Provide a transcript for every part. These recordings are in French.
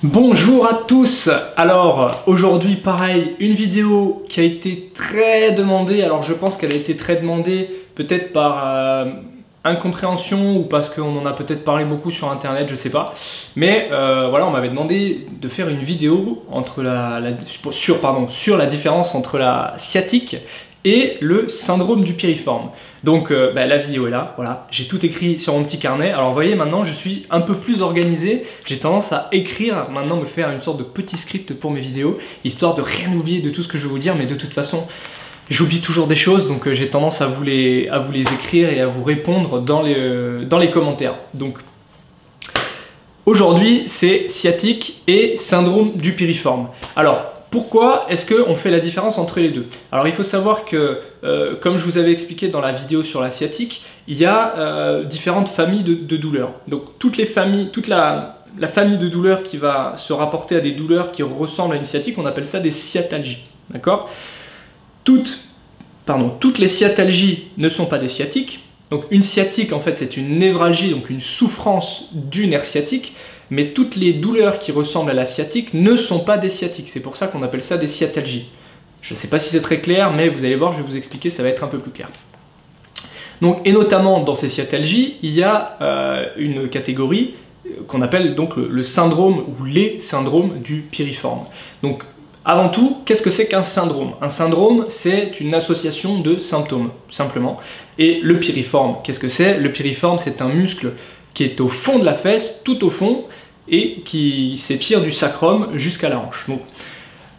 Bonjour à tous. Alors aujourd'hui pareil, une vidéo qui a été très demandée. Alors je pense qu'elle a été très demandée peut-être par incompréhension ou parce qu'on en a peut-être parlé beaucoup sur internet, je sais pas. Mais voilà, on m'avait demandé de faire une vidéo entre sur la différence entre la sciatique et le syndrome du piriforme. Donc la vidéo est là, voilà, j'ai tout écrit sur mon petit carnet. Alors vous voyez, maintenant je suis un peu plus organisé, j'ai tendance à écrire, maintenant me faire une sorte de petit script pour mes vidéos, histoire de rien oublier de tout ce que je vais vous dire, mais de toute façon, j'oublie toujours des choses, donc j'ai tendance à vous les écrire et à vous répondre dans les commentaires. Donc aujourd'hui, c'est sciatique et syndrome du piriforme. Alors, pourquoi est-ce qu'on fait la différence entre les deux? Alors il faut savoir que, comme je vous avais expliqué dans la vidéo sur la sciatique, il y a différentes familles de douleurs. Donc toute la famille de douleurs qui va se rapporter à des douleurs qui ressemblent à une sciatique, on appelle ça des sciatalgies. D'accord? Toutes les sciatalgies ne sont pas des sciatiques. Donc une sciatique, en fait, c'est une névralgie, donc une souffrance du nerf sciatique. Mais toutes les douleurs qui ressemblent à la sciatique ne sont pas des sciatiques. C'est pour ça qu'on appelle ça des sciatalgies. Je ne sais pas si c'est très clair, mais vous allez voir, je vais vous expliquer, ça va être un peu plus clair. Donc, et notamment dans ces sciatalgies, il y a une catégorie qu'on appelle donc le syndrome ou les syndromes du piriforme. Donc, avant tout, qu'est-ce que c'est qu'un syndrome? Un syndrome, c'est une association de symptômes, simplement. Et le piriforme, qu'est-ce que c'est? Le piriforme, c'est un muscle qui est au fond de la fesse, tout au fond, et qui s'étire du sacrum jusqu'à la hanche. Donc,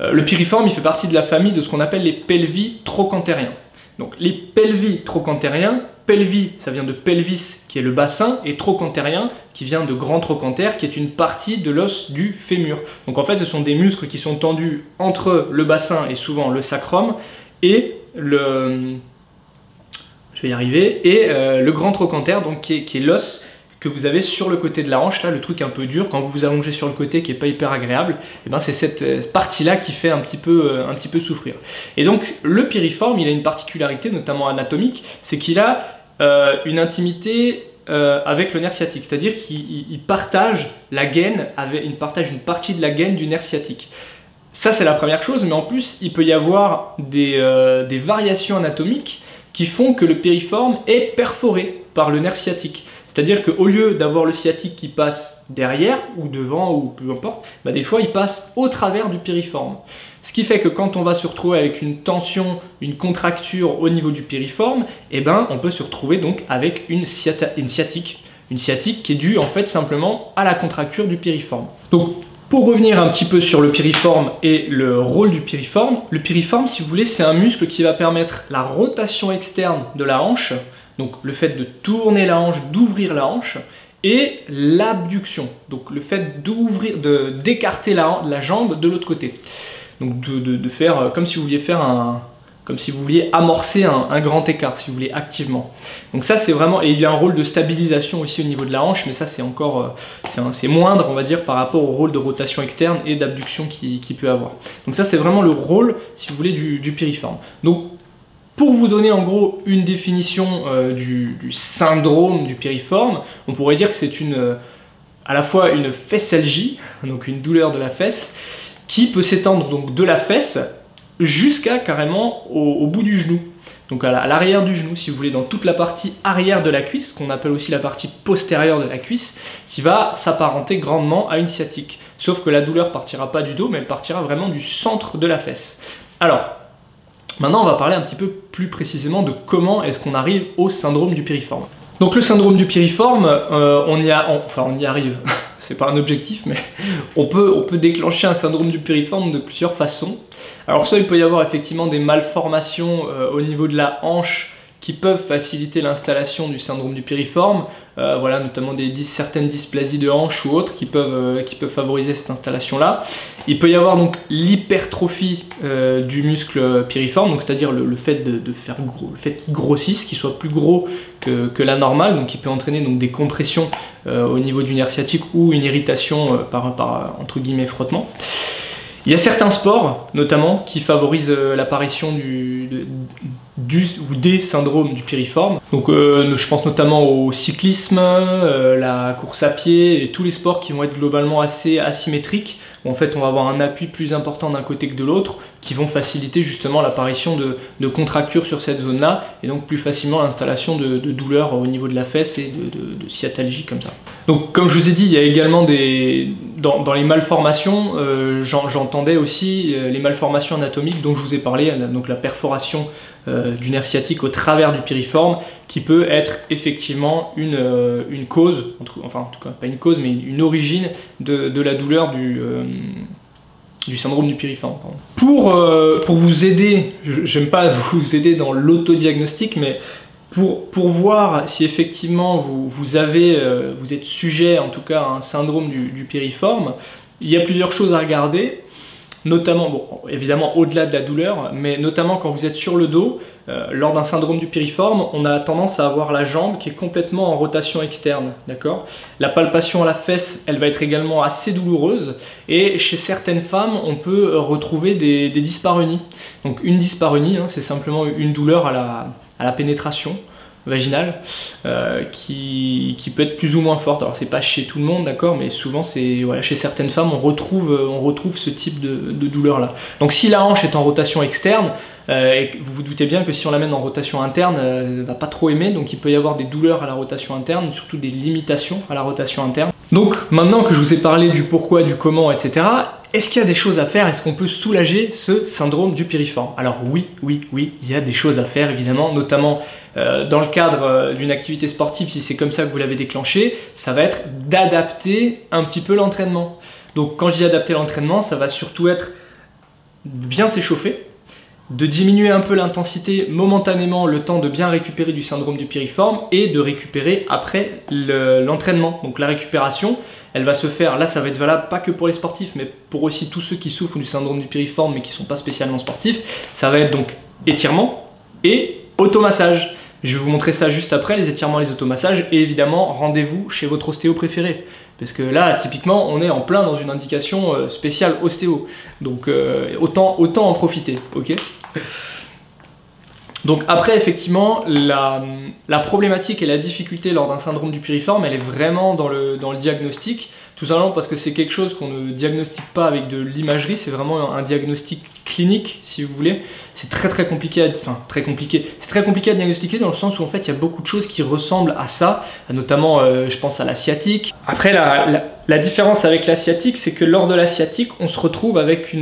le piriforme, il fait partie de la famille de ce qu'on appelle les pelvis trochantériens. Donc les pelvis trochantériens, pelvis, ça vient de pelvis, qui est le bassin, et trochantérien, qui vient de grand trochanter, qui est une partie de l'os du fémur. Donc en fait, ce sont des muscles qui sont tendus entre le bassin et souvent le sacrum, et le grand trochanter, donc qui est l'os que vous avez sur le côté de la hanche, là, le truc un peu dur, quand vous vous allongez sur le côté qui n'est pas hyper agréable, et ben c'est cette partie-là qui fait un petit peu souffrir. Et donc le piriforme, il a une particularité, notamment anatomique, c'est qu'il a une intimité avec le nerf sciatique, c'est-à-dire qu'il partage la gaine, il partage une partie de la gaine du nerf sciatique. Ça c'est la première chose, mais en plus il peut y avoir des variations anatomiques qui font que le piriforme est perforé par le nerf sciatique. C'est-à-dire qu'au lieu d'avoir le sciatique qui passe derrière, ou devant, ou peu importe, des fois il passe au travers du piriforme. Ce qui fait que quand on va se retrouver avec une tension, une contracture au niveau du piriforme, on peut se retrouver donc avec une sciatique qui est due en fait simplement à la contracture du piriforme. Donc pour revenir un petit peu sur le piriforme et le rôle du piriforme, le piriforme, si vous voulez, c'est un muscle qui va permettre la rotation externe de la hanche, donc le fait de tourner la hanche, d'ouvrir la hanche, et l'abduction, donc le fait d'écarter la jambe de l'autre côté. Donc de faire comme si vous vouliez amorcer un grand écart, si vous voulez, activement. Donc ça c'est vraiment, et il y a un rôle de stabilisation aussi au niveau de la hanche, mais ça c'est encore, c'est moindre on va dire par rapport au rôle de rotation externe et d'abduction qu'il peut avoir. Donc ça c'est vraiment le rôle, si vous voulez, du piriforme. Donc pour vous donner en gros une définition du syndrome du piriforme, on pourrait dire que c'est à la fois une fessalgie, donc une douleur de la fesse, qui peut s'étendre donc de la fesse jusqu'à carrément au bout du genou, donc à l'arrière du genou, si vous voulez, dans toute la partie arrière de la cuisse, qu'on appelle aussi la partie postérieure de la cuisse, qui va s'apparenter grandement à une sciatique. Sauf que la douleur partira pas du dos, mais elle partira vraiment du centre de la fesse. Alors, maintenant on va parler un petit peu plus précisément de comment est-ce qu'on arrive au syndrome du piriforme. Donc le syndrome du piriforme, on y arrive, c'est pas un objectif, mais on peut déclencher un syndrome du piriforme de plusieurs façons. Alors soit il peut y avoir effectivement des malformations au niveau de la hanche qui peuvent faciliter l'installation du syndrome du piriforme, voilà, notamment certaines dysplasies de hanche ou autres qui peuvent favoriser cette installation-là. Il peut y avoir donc l'hypertrophie du muscle piriforme, donc c'est-à-dire le fait le fait qu'il grossisse, qu'il soit plus gros que la normale, donc qui peut entraîner donc des compressions au niveau du nerf sciatique ou une irritation par entre guillemets frottement. Il y a certains sports, notamment, qui favorisent l'apparition ou des syndromes du piriforme. Donc je pense notamment au cyclisme, la course à pied et tous les sports qui vont être globalement assez asymétriques, où en fait on va avoir un appui plus important d'un côté que de l'autre, qui vont faciliter justement l'apparition de contractures sur cette zone-là, et donc plus facilement l'installation de douleurs au niveau de la fesse et de sciatalgie comme ça. Donc comme je vous ai dit, il y a également dans les malformations, j'entendais aussi les malformations anatomiques dont je vous ai parlé, donc la perforation du nerf sciatique au travers du piriforme, qui peut être effectivement une cause, enfin en tout cas pas une cause, mais une origine de la douleur du syndrome du piriforme. Pour vous aider, j'aime pas vous aider dans l'autodiagnostic, mais pour voir si effectivement vous êtes sujet en tout cas à un syndrome du piriforme, il y a plusieurs choses à regarder. Notamment, bon, évidemment au-delà de la douleur, mais notamment quand vous êtes sur le dos, lors d'un syndrome du piriforme, on a tendance à avoir la jambe qui est complètement en rotation externe, d'accord? La palpation à la fesse, elle va être également assez douloureuse, et chez certaines femmes, on peut retrouver des dyspareunies. Donc une dyspareunie, hein, c'est simplement une douleur à la pénétration vaginale qui peut être plus ou moins forte. Alors c'est pas chez tout le monde, d'accord, mais souvent c'est voilà, chez certaines femmes on retrouve ce type de douleur là. Donc si la hanche est en rotation externe, et vous vous doutez bien que si on l'amène en rotation interne, elle va pas trop aimer, donc il peut y avoir des douleurs à la rotation interne, surtout des limitations à la rotation interne. Donc maintenant que je vous ai parlé du pourquoi, du comment, etc., est-ce qu'il y a des choses à faire? Est-ce qu'on peut soulager ce syndrome du piriforme? Alors oui, il y a des choses à faire évidemment, notamment dans le cadre d'une activité sportive, si c'est comme ça que vous l'avez déclenché, ça va être d'adapter un petit peu l'entraînement. Donc quand je dis adapter l'entraînement, ça va surtout être de bien s'échauffer, de diminuer un peu l'intensité momentanément, le temps de bien récupérer du syndrome du piriforme et de récupérer après l'entraînement. Donc la récupération, elle va se faire, là ça va être valable pas que pour les sportifs, mais pour aussi tous ceux qui souffrent du syndrome du piriforme mais qui ne sont pas spécialement sportifs. Ça va être donc étirement et automassage. Je vais vous montrer ça juste après, les étirements, les automassages, et évidemment rendez-vous chez votre ostéo préféré. Parce que là, typiquement, on est en plein dans une indication spéciale ostéo. Donc autant en profiter, ok? Donc après, effectivement, la problématique et la difficulté lors d'un syndrome du piriforme, elle est vraiment dans le diagnostic, tout simplement parce que c'est quelque chose qu'on ne diagnostique pas avec de l'imagerie, c'est vraiment un diagnostic clinique, si vous voulez. C'est très compliqué, c'est très compliqué à diagnostiquer dans le sens où en fait il y a beaucoup de choses qui ressemblent à ça, notamment je pense à la sciatique. Après la différence avec la sciatique, c'est que lors de la sciatique, on se retrouve avec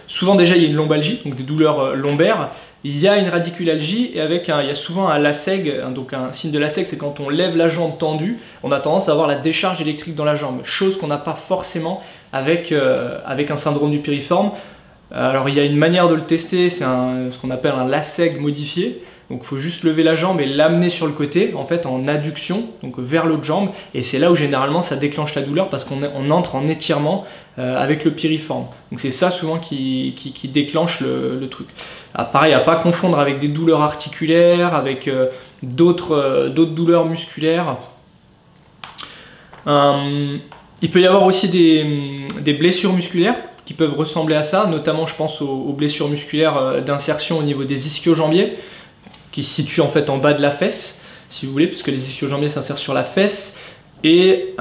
souvent déjà il y a une lombalgie, donc des douleurs lombaires. Il y a une radiculalgie et il y a souvent un LASEG, donc un signe de LASEG, c'est quand on lève la jambe tendue, on a tendance à avoir la décharge électrique dans la jambe, chose qu'on n'a pas forcément avec un syndrome du piriforme. Alors il y a une manière de le tester, c'est ce qu'on appelle un LASEG modifié. Donc il faut juste lever la jambe et l'amener sur le côté, en fait en adduction, donc vers l'autre jambe, et c'est là où généralement ça déclenche la douleur parce qu'on entre en étirement avec le piriforme. Donc c'est ça souvent qui déclenche le truc. Ah, pareil, à ne pas confondre avec des douleurs articulaires, avec d'autres douleurs musculaires. Il peut y avoir aussi des blessures musculaires qui peuvent ressembler à ça, notamment je pense aux blessures musculaires d'insertion au niveau des ischio-jambiers, qui se situe en fait en bas de la fesse, si vous voulez, puisque les ischio-jambiers s'insèrent sur la fesse, et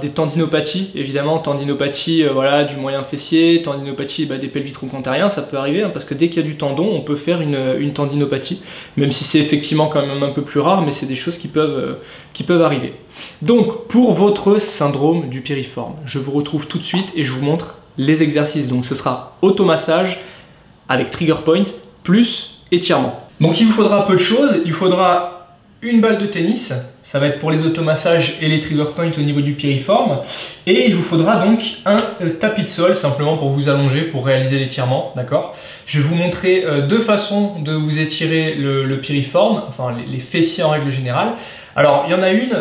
des tendinopathies, évidemment, tendinopathie voilà, du moyen fessier, tendinopathie des pelvis troncantériens, ça peut arriver, hein, parce que dès qu'il y a du tendon, on peut faire une tendinopathie, même si c'est effectivement quand même un peu plus rare, mais c'est des choses qui peuvent arriver. Donc, pour votre syndrome du piriforme, je vous retrouve tout de suite et je vous montre les exercices. Donc ce sera automassage avec trigger point plus étirement. Donc il vous faudra peu de choses, il faudra une balle de tennis, ça va être pour les automassages et les trigger points au niveau du piriforme, et il vous faudra donc un tapis de sol simplement pour vous allonger, pour réaliser l'étirement, d'accord? Je vais vous montrer deux façons de vous étirer le piriforme, enfin les fessiers en règle générale. Alors, il y en a une,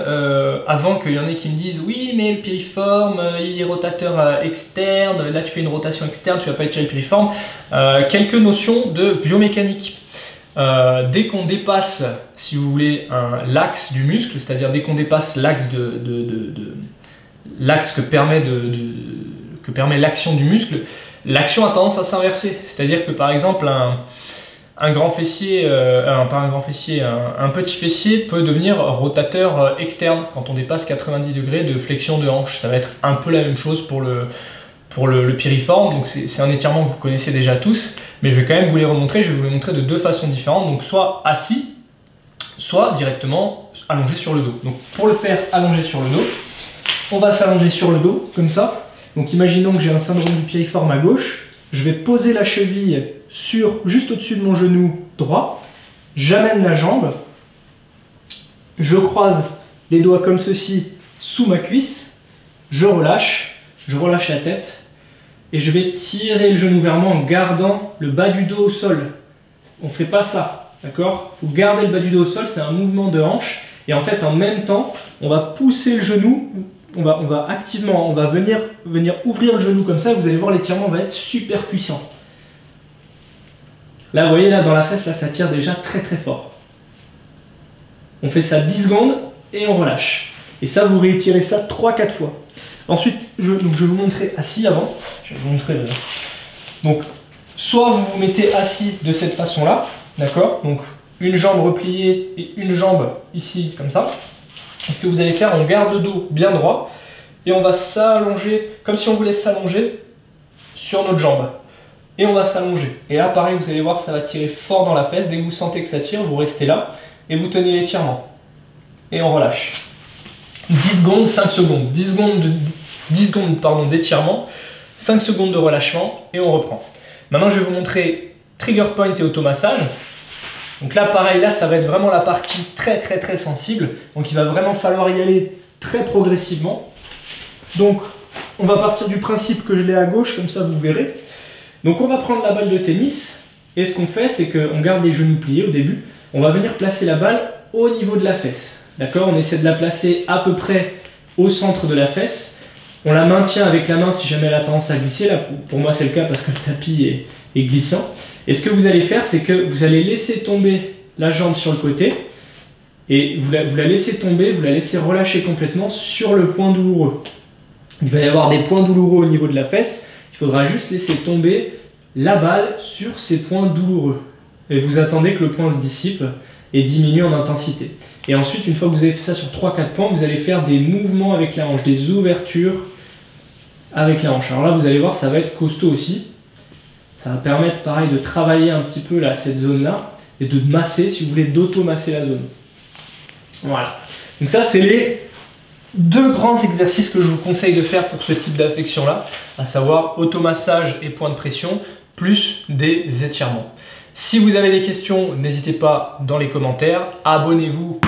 avant qu'il y en ait qui me disent « Oui, mais le piriforme, il est rotateur externe, là tu fais une rotation externe, tu ne vas pas étirer le piriforme. » Quelques notions de biomécanique. Dès qu'on dépasse, si vous voulez, l'axe du muscle, c'est-à-dire dès qu'on dépasse l'axe l'axe que permet l'action du muscle, l'action a tendance à s'inverser. C'est-à-dire que par exemple, un grand fessier, pas un grand fessier, un petit fessier peut devenir rotateur externe quand on dépasse 90 degrés de flexion de hanche. Ça va être un peu la même chose pour le piriforme, donc c'est un étirement que vous connaissez déjà tous, mais je vais quand même vous les remontrer. Je vais vous les montrer de deux façons différentes, donc soit assis, soit directement allongé sur le dos. Donc pour le faire allongé sur le dos, on va s'allonger sur le dos, comme ça. Donc imaginons que j'ai un syndrome du piriforme à gauche, je vais poser la cheville juste au-dessus de mon genou droit, j'amène la jambe, je croise les doigts comme ceci sous ma cuisse, je relâche la tête et je vais tirer le genou vers moi en gardant le bas du dos au sol. On ne fait pas ça, d'accord? Il faut garder le bas du dos au sol, c'est un mouvement de hanche et en fait en même temps on va pousser le genou, on va venir ouvrir le genou comme ça et vous allez voir l'étirement va être super puissant. Là, vous voyez, là, dans la fesse, là, ça tire déjà très très fort. On fait ça 10 secondes et on relâche. Et ça, vous réétirez ça 3-4 fois. Ensuite, je vais vous montrer assis avant. Je vais vous montrer donc, soit vous vous mettez assis de cette façon-là, d'accord? Donc, une jambe repliée et une jambe ici, comme ça. Et ce que vous allez faire, on garde le dos bien droit et on va s'allonger, comme si on voulait s'allonger sur notre jambe. Et on va s'allonger. Et là, pareil, vous allez voir, ça va tirer fort dans la fesse. Dès que vous sentez que ça tire, vous restez là et vous tenez l'étirement. Et on relâche. 10 secondes, 5 secondes. 10 secondes d'étirement, 5 secondes de relâchement et on reprend. Maintenant, je vais vous montrer trigger point et automassage. Donc là, pareil, là, ça va être vraiment la partie très sensible. Donc il va vraiment falloir y aller très progressivement. Donc, on va partir du principe que je l'ai à gauche, comme ça vous verrez. Donc on va prendre la balle de tennis et ce qu'on fait c'est qu'on garde les genoux pliés au début. On va venir placer la balle au niveau de la fesse. D'accord? On essaie de la placer à peu près au centre de la fesse. On la maintient avec la main si jamais elle a tendance à glisser. Là, pour moi c'est le cas parce que le tapis est glissant. Et ce que vous allez faire c'est que vous allez laisser tomber la jambe sur le côté et vous la laissez tomber, vous la laissez relâcher complètement sur le point douloureux. Il va y avoir des points douloureux au niveau de la fesse. Il faudra juste laisser tomber la balle sur ces points douloureux. Et vous attendez que le point se dissipe et diminue en intensité. Et ensuite, une fois que vous avez fait ça sur 3-4 points, vous allez faire des mouvements avec la hanche, des ouvertures avec la hanche. Alors là, vous allez voir, ça va être costaud aussi. Ça va permettre, pareil, de travailler un petit peu là, cette zone-là et de masser, si vous voulez, d'auto-masser la zone. Voilà. Donc ça, c'est les deux grands exercices que je vous conseille de faire pour ce type d'affection-là, à savoir automassage et point de pression, plus des étirements. Si vous avez des questions, n'hésitez pas dans les commentaires, abonnez-vous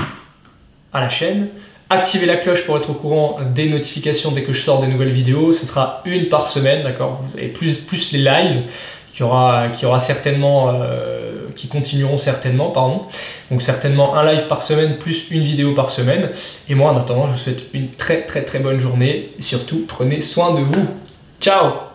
à la chaîne, activez la cloche pour être au courant des notifications dès que je sors des nouvelles vidéos, ce sera une par semaine, d'accord? Et plus les lives, qui continueront certainement, pardon. Donc certainement un live par semaine plus une vidéo par semaine. Et moi en attendant, je vous souhaite une très bonne journée. Et surtout, prenez soin de vous. Ciao!